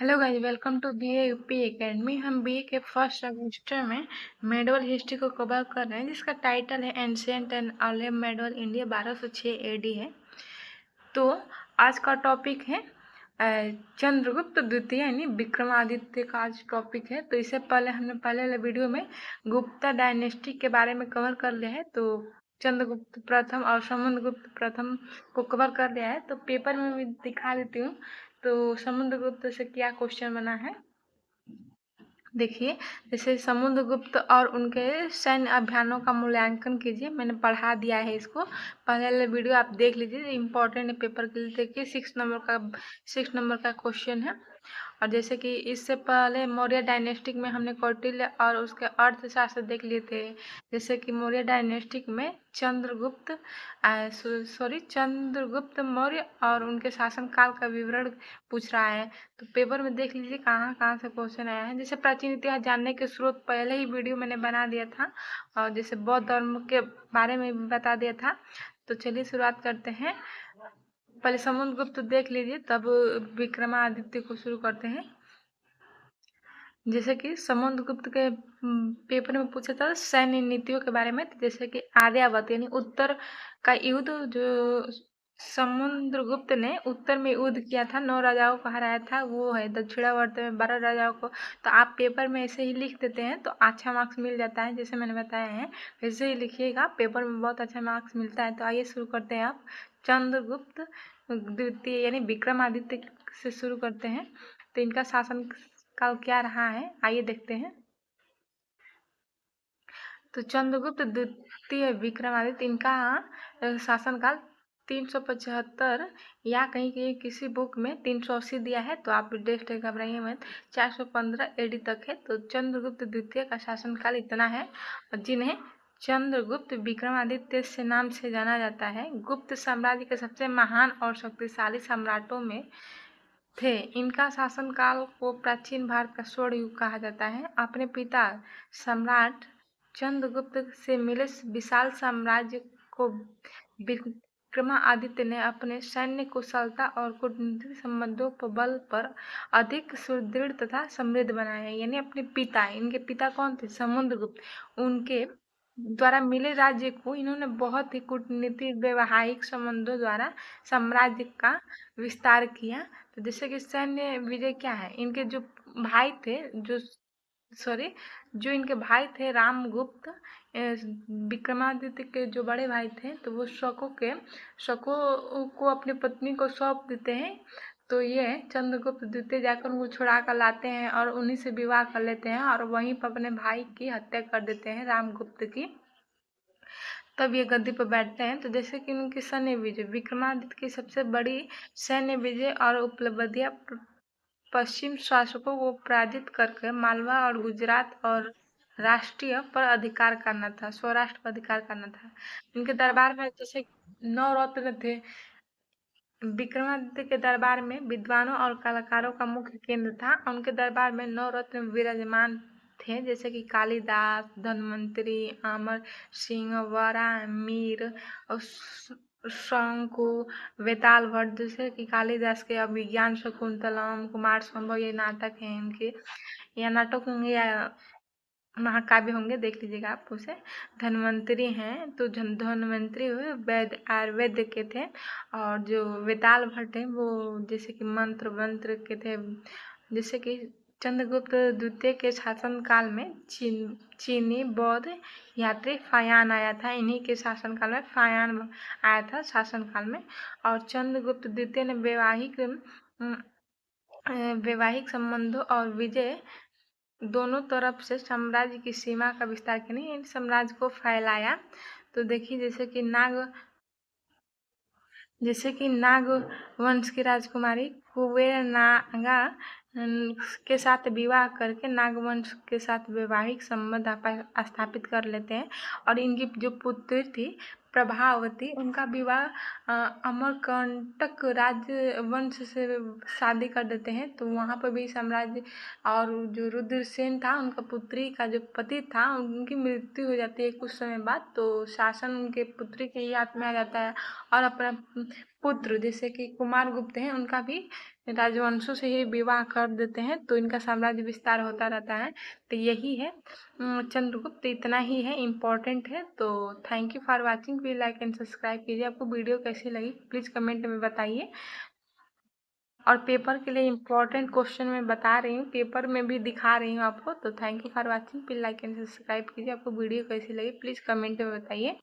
Hello guys, welcome to BA UP academy. हम BA के first semester में medieval history को कवर कर रहे हैं, जिसका टाइटल है ancient and early medieval India 1206 AD है। तो आज का टॉपिक है चंद्रगुप्त द्वितीय यानी विक्रमादित्य का आज टॉपिक है। तो इससे पहले हमने पहले वाले वीडियो में गुप्ता डायनेस्टी के बारे में कवर कर लिया है। तो चंद्रगुप्त प्रथम और समुद्रगुप्त प्रथम को कवर कर लिया है। तो पेपर में भी दिखा देती हूँ। तो समुद्रगुप्त से क्या क्वेश्चन बना है देखिए। जैसे समुद्रगुप्त और उनके सैन्य अभियानों का मूल्यांकन कीजिए। मैंने पढ़ा दिया है इसको, पहले वाले वीडियो आप देख लीजिए, इम्पोर्टेंट है पेपर के लिए। देखिए 6 नंबर का क्वेश्चन है। और जैसे कि इससे पहले मौर्य डायनेस्टिक में हमने कौटिल्य और उसके अर्थशास्त्र देख लिए थे। जैसे कि मौर्य डायनेस्टिक में चंद्रगुप्त मौर्य और उनके शासनकाल का विवरण पूछ रहा है। तो पेपर में देख लीजिए कहाँ कहाँ से क्वेश्चन आया है। जैसे प्राचीन इतिहास जानने के स्रोत पहले ही वीडियो मैंने बना दिया था, और जैसे बौद्ध धर्म के बारे में भी बता दिया था। तो चलिए शुरुआत करते हैं। पहले समुद्रगुप्त देख लीजिए, तब विक्रमादित्य को शुरू करते हैं। जैसे कि समुद्रगुप्त के पेपर में पूछा था सैन्य नीतियों के बारे में। जैसे कि आर्यावर्त यानी उत्तर का युद्ध, जो समुद्रगुप्त ने उत्तर में युद्ध किया था, 9 राजाओं को हराया था, वो है। दक्षिणावर्त में 12 राजाओं को। तो आप पेपर में ऐसे ही लिख देते हैं तो अच्छा मार्क्स मिल जाता है, जैसे मैंने बताया है वैसे ही लिखिएगा, पेपर में बहुत अच्छा मार्क्स मिलता है। तो आइए शुरू करते हैं। आप चंद्रगुप्त द्वितीय यानी विक्रमादित्य से शुरू करते हैं। तो इनका शासन काल क्या रहा है आइए देखते हैं। तो चंद्रगुप्त द्वितीय विक्रमादित्य, इनका शासनकाल 375 या कहीं कहीं किसी बुक में 380 दिया है, तो आप डेट घबराइए मत, 415 एडी तक है। तो चंद्रगुप्त द्वितीय का शासनकाल इतना है। और जिन्हें चंद्रगुप्त विक्रमादित्य से नाम से जाना जाता है, गुप्त साम्राज्य के सबसे महान और शक्तिशाली सम्राटों में थे। इनका शासनकाल को प्राचीन भारत का स्वर्ण युग कहा जाता है। अपने पिता सम्राट चंद्रगुप्त से मिले विशाल साम्राज्य को विक्रमादित्य ने अपने सैन्य कुशलता और कूटनीतिक संबंधों पर बल पर अधिक सुदृढ़ तथा समृद्ध बनाया है। यानी अपने पिता, इनके पिता कौन थे? समुद्रगुप्त। उनके द्वारा मिले राज्य को इन्होंने बहुत ही कूटनीतिक वैवाहिक संबंधों द्वारा साम्राज्य का विस्तार किया। तो जैसे कि सैन्य विजय क्या है, इनके जो भाई थे, जो इनके भाई थे रामगुप्त, विक्रमादित्य के जो बड़े भाई थे, तो वो शको को अपनी पत्नी को सौंप देते हैं। तो ये चंद्रगुप्त द्वितीय जाकर उनको छुड़ा कर लाते हैं और उन्हीं से विवाह कर लेते हैं, और वहीं पर अपने भाई की हत्या कर देते हैं, रामगुप्त की। तब ये गद्दी पर बैठते हैं। तो जैसे कि उनकी सैन्य विजय, विक्रमादित्य की सबसे बड़ी सैन्य विजय और उपलब्धियां पश्चिम शासकों को पराजित करके मालवा और गुजरात और राष्ट्रीय पर अधिकार करना था, स्वराष्ट्र पर अधिकार करना था। इनके दरबार में जैसे 9 रत्न थे। विक्रमादित्य के दरबार में विद्वानों और कलाकारों का मुख्य केंद्र था। उनके दरबार में 9 रत्न विराजमान थे, जैसे कि कालिदास, धन्वंतरि, अमर सिंह, वराहमिहिर और शंकु, वेताल भट्ट। जैसे कि कालिदास के अभिज्ञान शकुंतलम, कुमार संभव, ये नाटक हैं इनके, या नाटक होंगे या महाकाव्य होंगे, देख लीजिएगा आप उसे। धन्वंतरि हैं तो धन्वंतरि वैद्य आयुर्वेद के थे। और जो वेताल भट्ट हैं वो जैसे कि मंत्र के थे। जैसे कि चंद्रगुप्त द्वितीय के शासनकाल में चीनी बौद्ध यात्री फायान आया था। इन्हीं के शासनकाल में फायान आया था शासनकाल में। और चंद्रगुप्त द्वितीय ने वैवाहिक संबंधों और विजय दोनों तरफ से साम्राज्य की सीमा का विस्तार किया, नहीं इन साम्राज्य को फैलाया। तो देखिए जैसे कि नाग वंश की राजकुमारी कुबेर नागा के साथ विवाह करके नागवंश के साथ वैवाहिक संबंध स्थापित कर लेते हैं। और इनकी जो पुत्री थी प्रभावती, उनका विवाह अमरकंटक राजवंश से शादी कर देते हैं। तो वहाँ पर भी साम्राज्य, और जो रुद्रसेन था उनका पुत्री का जो पति था, उनकी मृत्यु हो जाती है कुछ समय बाद। तो शासन उनके पुत्री के ही हाथ में आ जाता है। और अपना पुत्र जैसे कि कुमार गुप्त हैं, उनका भी राजवंशों से ही विवाह कर देते हैं, तो इनका साम्राज्य विस्तार होता रहता है। तो यही है चंद्रगुप्त, इतना ही है, इम्पोर्टेंट है। तो thank you for watching, please like and subscribe कीजिए। आपको वीडियो कैसी लगी प्लीज़ कमेंट में बताइए। और पेपर के लिए इम्पोर्टेंट क्वेश्चन मैं बता रही हूँ, पेपर में भी दिखा रही हूँ आपको। तो thank you for watching, please like and subscribe कीजिए। आपको वीडियो कैसी लगी प्लीज़ कमेंट में बताइए।